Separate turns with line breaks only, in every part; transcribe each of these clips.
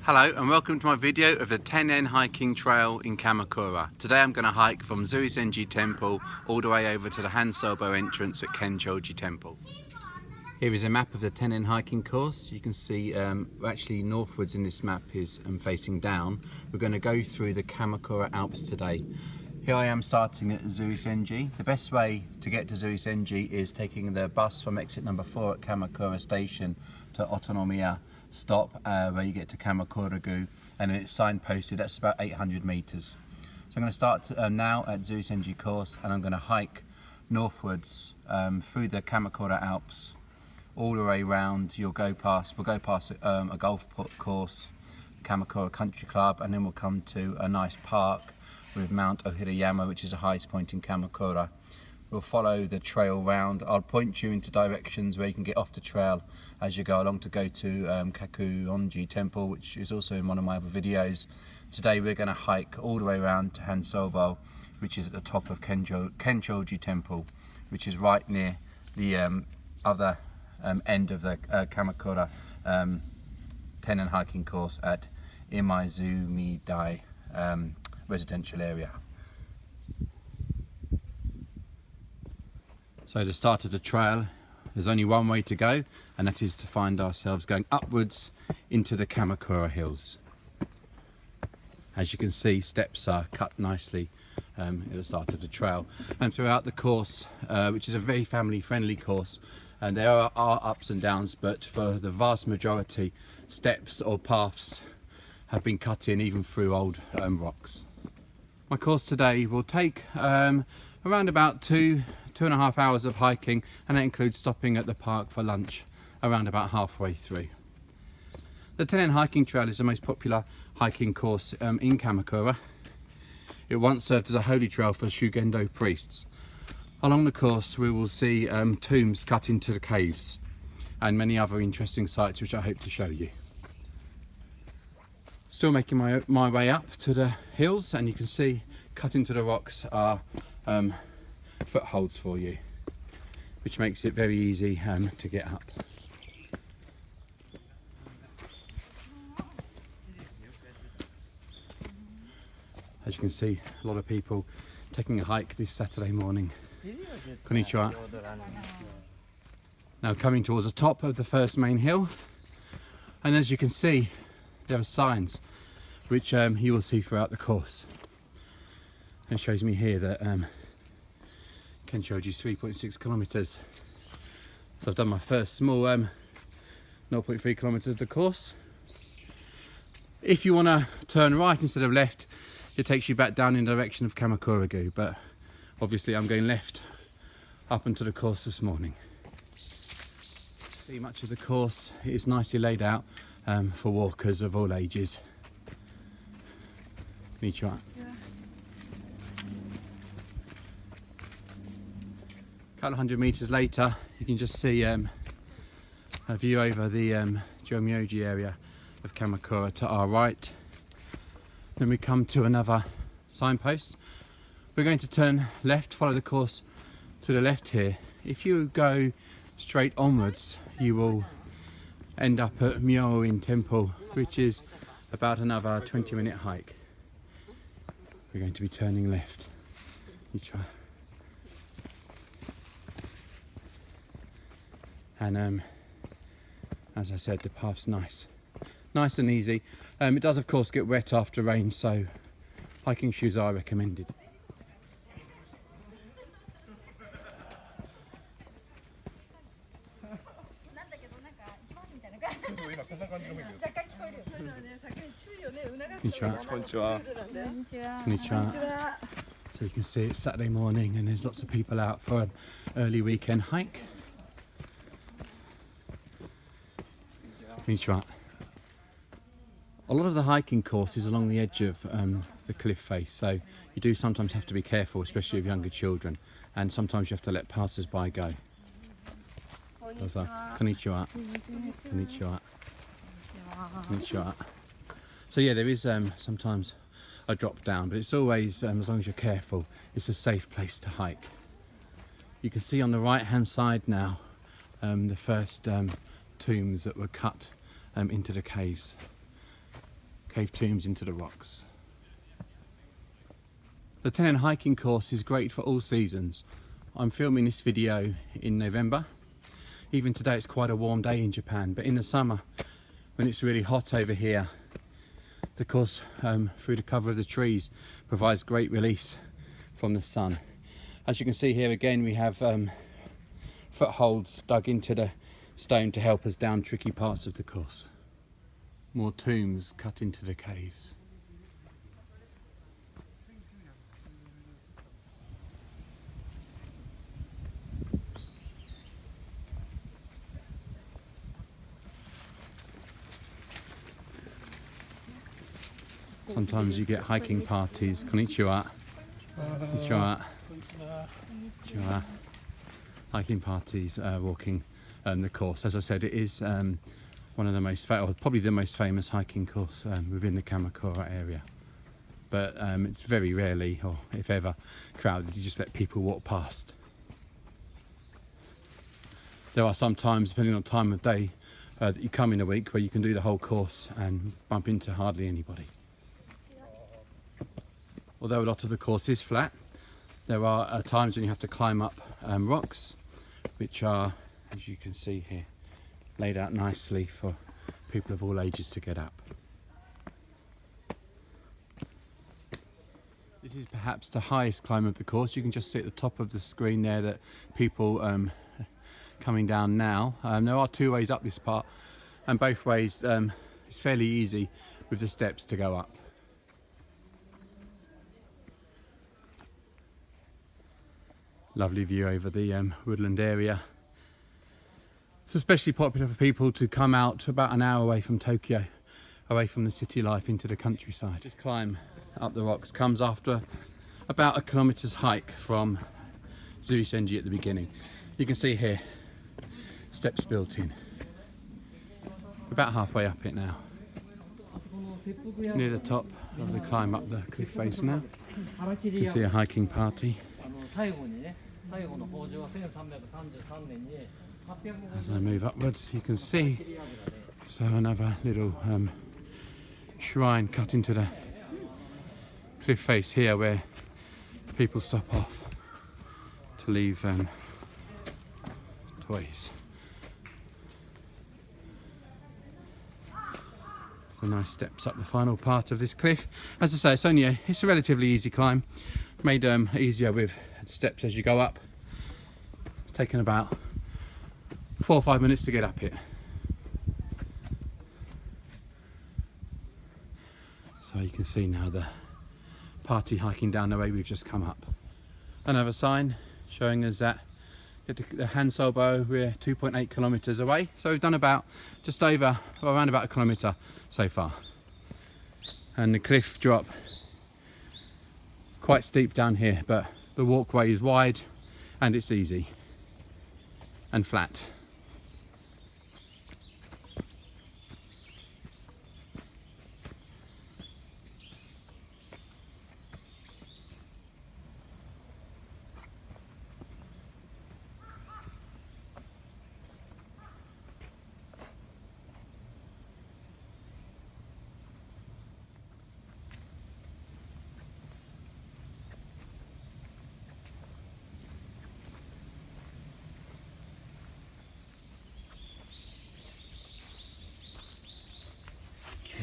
Hello and welcome to my video of the 10N hiking trail in Kamakura. Today I'm going to hike from Zuisengi Temple all the way over to the Hansobo entrance at Kenchoji Temple. Here is a map of the 10N hiking course. You can see actually northwards in this map is facing down. We're going to go through the Kamakura Alps today. Here I am starting at Zuisengi. The best way to get to Zuisengi is taking the bus from exit number 4 at Kamakura station to Otonomiya stop where you get to Kamakura, and it's signposted. That's about 800 meters. So I'm going to start now at Zuisengi course, and I'm going to hike northwards through the Kamakura Alps all the way round. We'll go past a golf course, Kamakura Country Club, and then we'll come to a nice park with Mount Ohirayama, which is the highest point in Kamakura. We'll follow the trail round. I'll point you into directions where you can get off the trail as you go along to go to Kenchoji Temple, which is also in one of my other videos. Today we're going to hike all the way around to Hansobo, which is at the top of Kenchoji Temple, which is right near the other end of the Kamakura 10N hiking course at Imaizumi residential area. So the start of the trail, there's only one way to go, and that is to find ourselves going upwards into the Kamakura hills. As you can see, steps are cut nicely at the start of the trail, and throughout the course, which is a very family friendly course, and there are ups and downs, but for the vast majority, steps or paths have been cut in even through old rocks. My course today will take around about 2.5 hours of hiking, and that includes stopping at the park for lunch around about halfway through. The 10N hiking trail is the most popular hiking course in Kamakura. It once served as a holy trail for Shugendo priests. Along the course we will see tombs cut into the caves and many other interesting sights which I hope to show you. Still making my way up to the hills, and you can see cut into the rocks are footholds for you, which makes it very easy to get up. As you can see, a lot of people taking a hike this Saturday morning. Konnichiwa. Now coming towards the top of the first main hill, and as you can see there are signs which you will see throughout the course. It shows me here that Kenchoji is 3.6 kilometers. So I've done my first small 0.3 kilometers of the course. If you want to turn right instead of left, it takes you back down in the direction of Kamakura, but obviously I'm going left up into the course this morning. See, much of the course is nicely laid out for walkers of all ages. Konnichiwa. A couple of 100 meters later, you can just see a view over the Jomyoji area of Kamakura to our right. Then we come to another signpost. We're going to turn left, follow the course to the left here. If you go straight onwards, you will end up at Zuisengi Temple, which is about another 20-minute hike. We're going to be turning left. You try. And as I said, the path's nice and easy. It does of course get wet after rain, so hiking shoes are recommended.
Konnichiwa.
So you can see it's Saturday morning and there's lots of people out for an early weekend hike. Konnichiwa. A lot of the hiking course is along the edge of the cliff face, so you do sometimes have to be careful, especially with younger children, and sometimes you have to let passers-by go. Konnichiwa. Konnichiwa. Konnichiwa. So yeah, there is sometimes a drop down, but it's always, as long as you're careful, it's a safe place to hike. You can see on the right hand side now the first tombs that were cut into the caves. cave tombs into the rocks. The 10N hiking course is great for all seasons. I'm filming this video in November. Even today it's quite a warm day in Japan, but in the summer when it's really hot over here, the course through the cover of the trees provides great release from the sun. As you can see here again, we have footholds dug into the stone to help us down tricky parts of the course. More tombs cut into the caves. Sometimes you get hiking parties. Konnichiwa. Konnichiwa. Konnichiwa. Hiking parties walking the course. As I said, it is one of the most, or probably the most famous hiking course within the Kamakura area. But it's very rarely, or if ever, crowded. You just let people walk past. There are some times, depending on time of day, that you come in a week where you can do the whole course and bump into hardly anybody. Although a lot of the course is flat, there are times when you have to climb up rocks, which are, as you can see here, laid out nicely for people of all ages to get up. This is perhaps the highest climb of the course. You can just see at the top of the screen there that people coming down now. There are two ways up this part, and both ways it's fairly easy with the steps to go up. Lovely view over the woodland area. It's especially popular for people to come out about an hour away from Tokyo, away from the city life, into the countryside. Just climb up the rocks. Comes after about a kilometer's hike from Zuisengi at the beginning. You can see here, steps built in. About halfway up it now. Near the top of the climb up the cliff face now. You can see a hiking party. As I move upwards, you can see so another little shrine cut into the cliff face here, where people stop off to leave toys. So nice steps up the final part of this cliff. As I say, it's a relatively easy climb, made easier with the steps as you go up. It's taken about 4 or 5 minutes to get up it. So you can see now the party hiking down the way we've just come up. Another sign showing us that at the Hansobo we're 2.8 kilometres away. So we've done around about a kilometre so far. And the cliff drop quite steep down here, but the walkway is wide and it's easy and flat.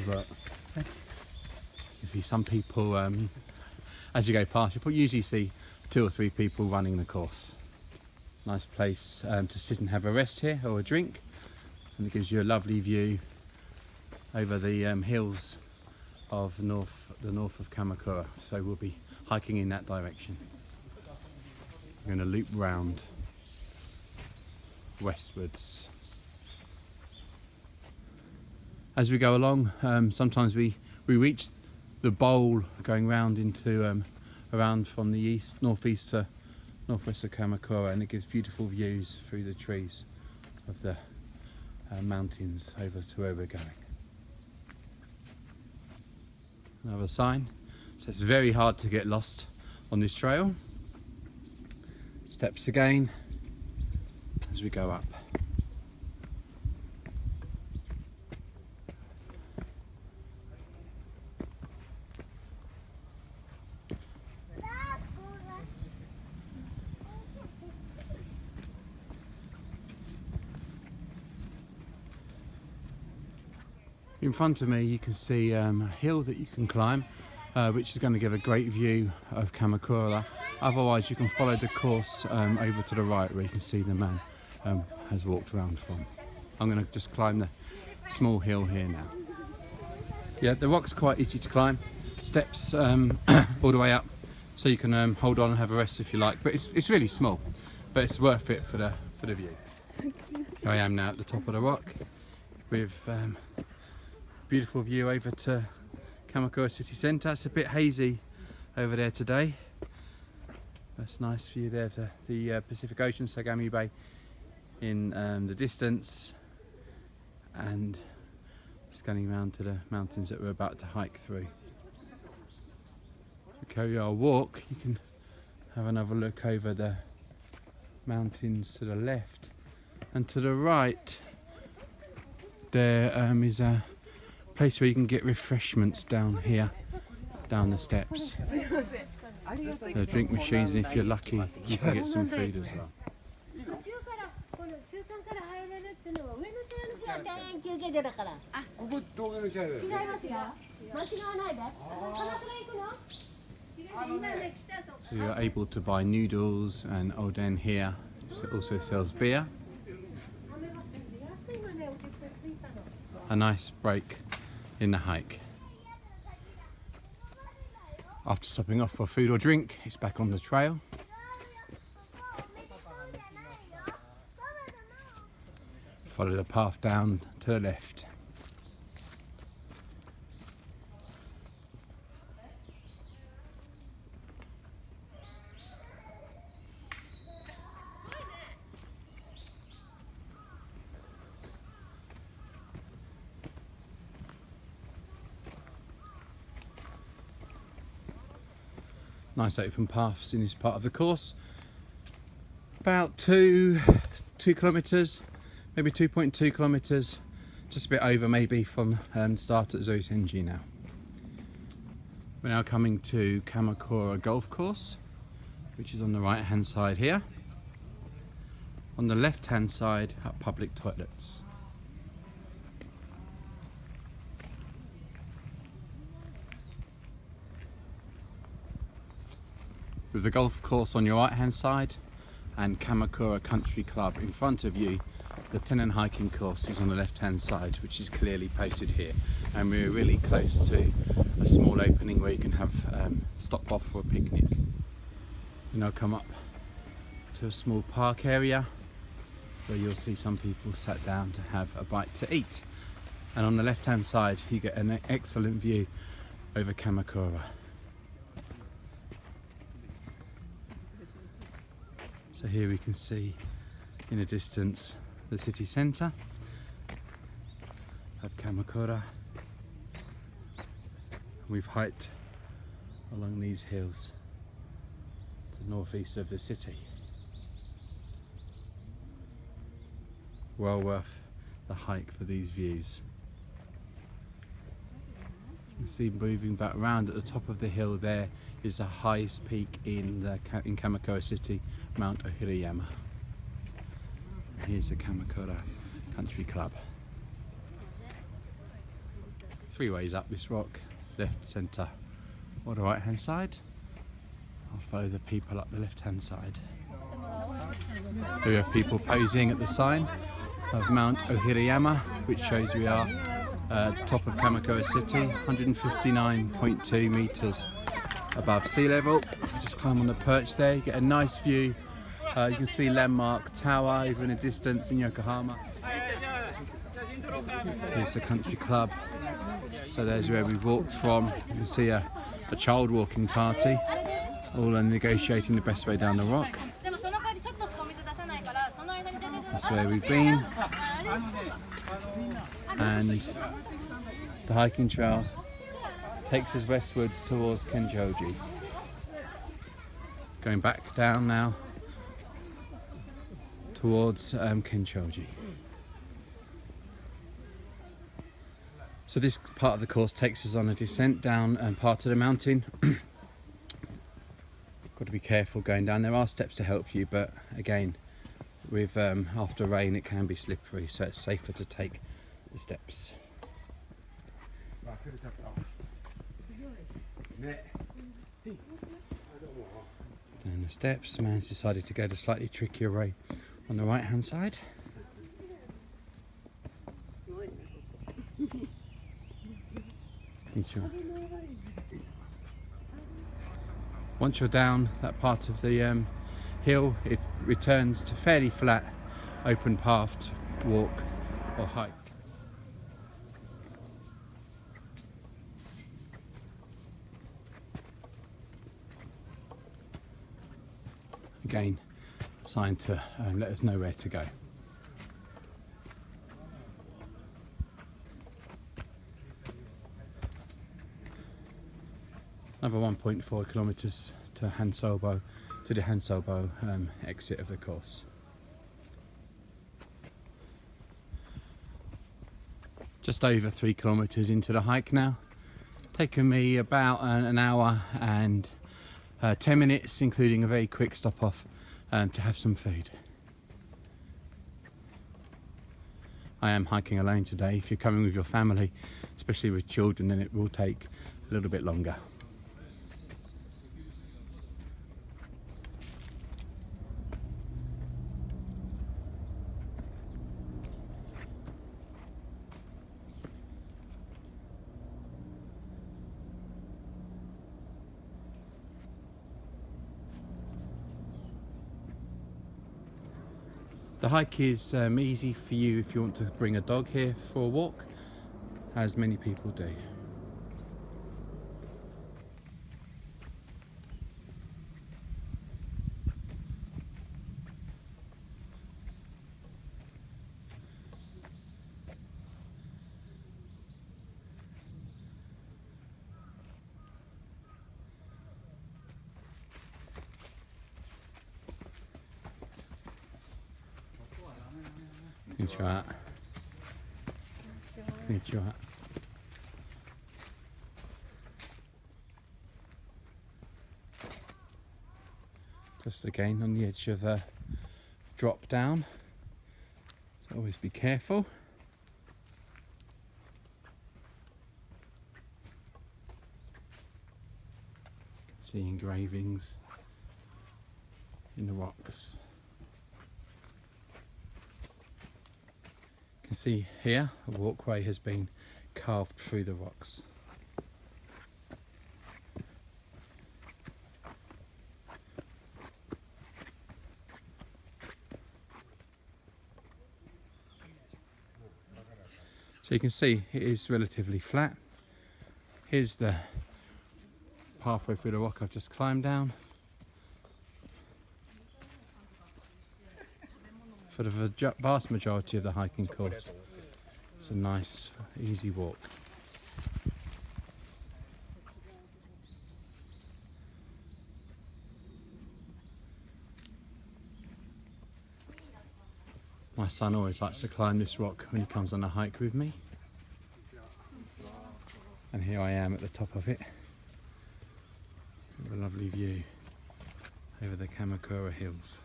But you see some people, as you go past, you usually see 2 or 3 people running the course. Nice place to sit and have a rest here, or a drink, and it gives you a lovely view over the hills of the north of Kamakura. So we'll be hiking in that direction. We're going to loop round westwards. As we go along, sometimes we reach the bowl going round into around from the northeast to northwest of Kamakura, and it gives beautiful views through the trees of the mountains over to where we're going. Another sign, so it's very hard to get lost on this trail. Steps again as we go up. In front of me you can see a hill that you can climb, which is going to give a great view of Kamakura. Otherwise you can follow the course over to the right, where you can see the man has walked around from. I'm going to just climb the small hill here now. Yeah, the rock's quite easy to climb. Steps all the way up, so you can hold on and have a rest if you like. But it's really small, but it's worth it for the view. Here I am now at the top of the rock with beautiful view over to Kamakura city centre. It's a bit hazy over there today. That's a nice view there of the Pacific Ocean, Sagami Bay in the distance, and scanning around to the mountains that we're about to hike through. To carry our walk, you can have another look over the mountains to the left, and to the right there is a place where you can get refreshments down here, down the steps. There are drink machines, and if you're lucky you can get some food as well. So you're able to buy noodles and oden here. It also sells beer. A nice break in the hike. After stopping off for food or drink, it's back on the trail. Follow the path down to the left. Nice open paths in this part of the course. About 2 kilometres, maybe 2.2 kilometres, just a bit over maybe from start at Zuisengi now. We're now coming to Kamakura golf course, which is on the right hand side here. On the left hand side are public toilets. With the golf course on your right hand side and Kamakura Country Club in front of you, the Tennen hiking course is on the left hand side, which is clearly posted here, and we're really close to a small opening where you can have stop off for a picnic. You now come up to a small park area where you'll see some people sat down to have a bite to eat, and on the left hand side you get an excellent view over Kamakura. So here we can see in the distance the city centre of Kamakura. We've hiked along these hills to the northeast of the city. Well worth the hike for these views. You can see moving back round at the top of the hill there is the highest peak in Kamakura city, Mount Ohiriyama. Here's the Kamakura Country Club. 3 ways up this rock, left, centre or the right hand side. I'll follow the people up the left hand side. Here we have people posing at the sign of Mount Ohiriyama, which shows we are at the top of Kamakura city, 159.2 metres above sea level. If you just climb on the perch there, you get a nice view. You can see Landmark Tower over in the distance in Yokohama. Here's the country club. So there's where we've walked from. You can see a child walking party, all are negotiating the best way down the rock. That's where we've been. And the hiking trail takes us westwards towards Kenchoji. Going back down now towards Kenchoji. So this part of the course takes us on a descent down part of the mountain. Got to be careful going down. There are steps to help you, but again, with after rain it can be slippery, so it's safer to take the steps. Down the steps, the man's decided to go the slightly trickier way on the right hand side. Once you're down that part of the hill, it returns to fairly flat, open path to walk or hike. Again, a sign to let us know where to go. Another 1.4 kilometres to Hansobo, to the Hansobo exit of the course. Just over 3 kilometres into the hike now. Taken me about an hour and 10 minutes, including a very quick stop off to have some food. I am hiking alone today. If you're coming with your family, especially with children, then it will take a little bit longer. The hike is easy for you if you want to bring a dog here for a walk, as many people do. Just again on the edge of the drop down, so always be careful. See engravings in the rocks. You can see here a walkway has been carved through the rocks. So you can see it is relatively flat. Here's the pathway through the rock I've just climbed down. For the vast majority of the hiking course, it's a nice, easy walk. My son always likes to climb this rock when he comes on a hike with me. And here I am at the top of it. With a lovely view over the Kamakura Hills.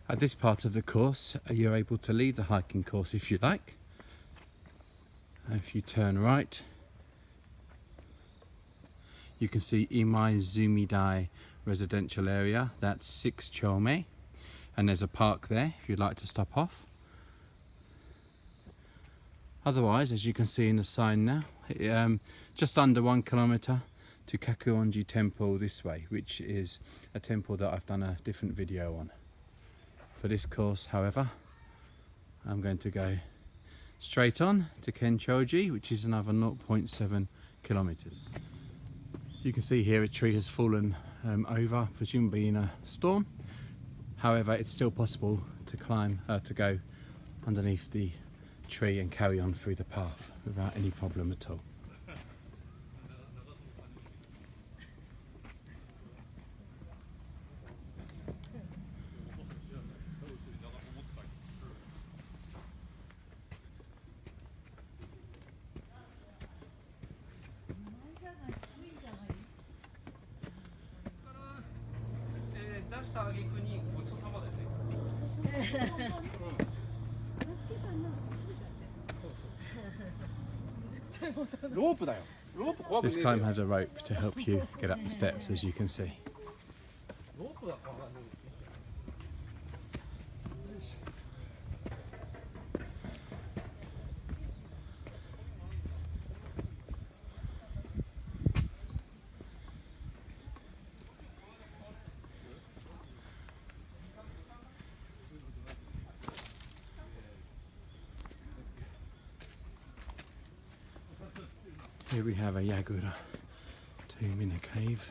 At this part of the course, you're able to leave the hiking course if you like. If you turn right, you can see Imai Zumidai residential area. That's 6 Chome, and there's a park there if you'd like to stop off. Otherwise, as you can see in the sign now, just under 1 kilometre to Kenchoji Temple this way, which is a temple that I've done a different video on. For this course, however, I'm going to go straight on to Kenchoji, which is another 0.7 kilometres. You can see here a tree has fallen over, presumably in a storm. However, it's still possible to climb, to go underneath the tree and carry on through the path without any problem at all. This climb has a rope to help you get up the steps, as you can see. Here we have a Yagura tomb in a cave.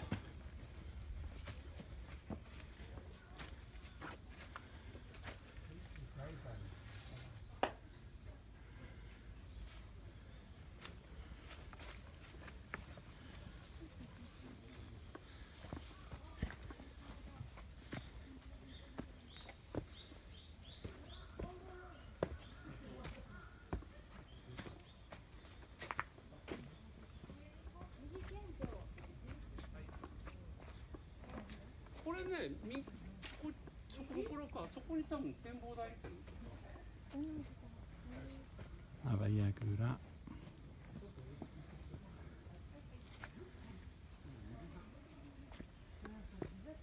Have a Yagura.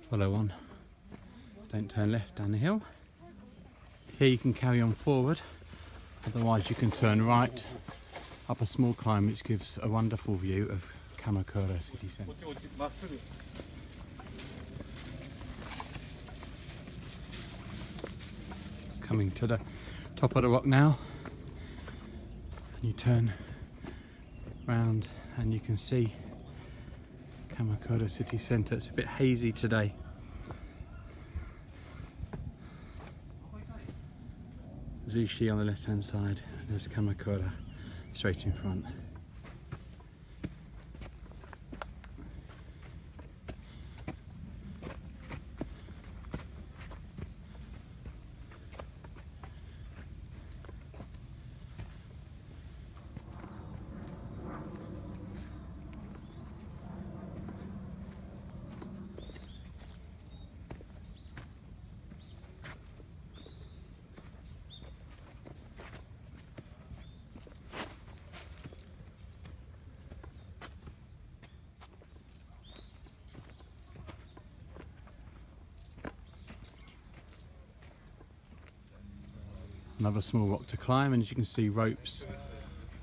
Follow on. Don't turn left down the hill. Here you can carry on forward, otherwise you can turn right up a small climb which gives a wonderful view of Kamakura city centre. Coming to the top of the rock now, and you turn round and you can see Kamakura city centre. It's a bit hazy today. Zushi on the left hand side, and there's Kamakura straight in front. Another small rock to climb, and as you can see, ropes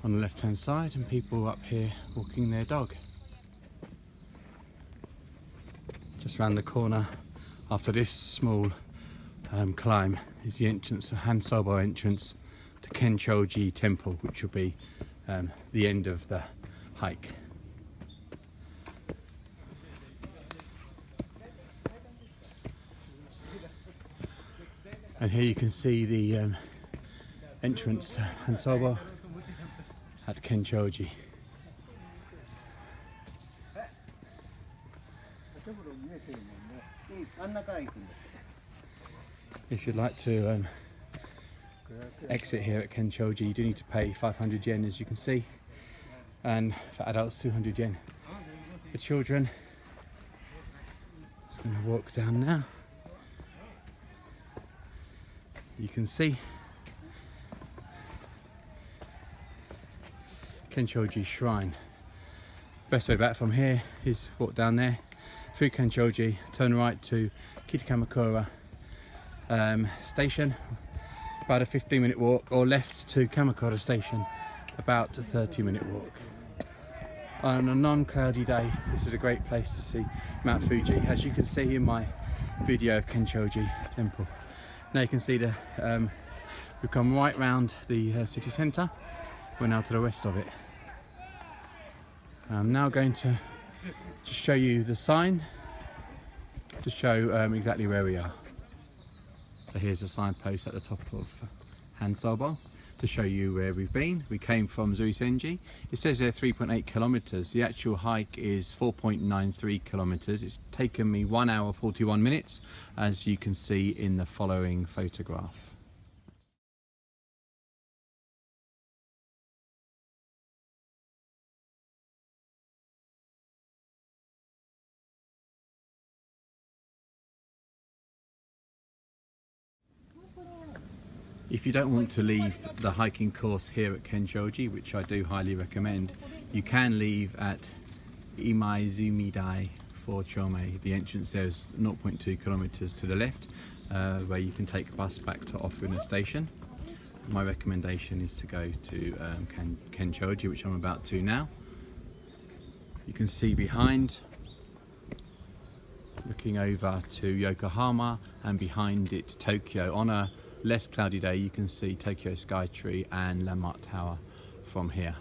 on the left hand side and people up here walking their dog. Just round the corner after this small climb is the entrance, the Hansobo entrance to Kenchoji Temple, which will be the end of the hike. And here you can see the entrance to Hansobo at Kenchoji. If you'd like to exit here at Kenchoji, you do need to pay 500 yen, as you can see, and for adults 200 yen. For children, just going to walk down now. You can see Kenchoji Shrine. Best way back from here is walk down there through Kenchoji, turn right to Kamakura station, about a 15-minute walk, or left to Kamakura station, about a 30-minute walk. On a non-cloudy day, this is a great place to see Mount Fuji, as you can see in my video of Kenchoji Temple. Now you can see we've come right round the city centre. We're now to the west of it. I'm now going to just show you the sign to show exactly where we are. So here's a signpost at the top of Hansobo to show you where we've been. We came from Zuisengi. It says there 3.8 kilometres. The actual hike is 4.93 kilometres. It's taken me 1 hour 41 minutes, as you can see in the following photograph. If you don't want to leave the hiking course here at Kenchoji, which I do highly recommend, you can leave at Imaizumidai 4 Chome. The entrance there is 0.2 kilometers to the left, where you can take a bus back to Ofuna station. My recommendation is to go to Kenchoji, which I'm about to now. You can see behind, looking over to Yokohama, and behind it Tokyo. On a less cloudy day you can see Tokyo Skytree and Landmark Tower from here.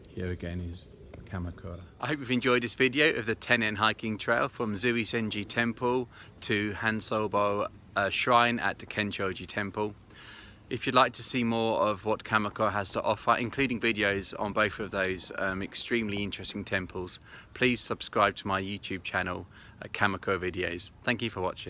Here again is Kamakura. I hope you've enjoyed this video of the 10N hiking trail from Zuisengi Temple to Hansobo shrine at the Kenchoji Temple. If you'd like to see more of what Kamakura has to offer, including videos on both of those extremely interesting temples, please subscribe to my YouTube channel, Kamakura Videos. Thank you for watching.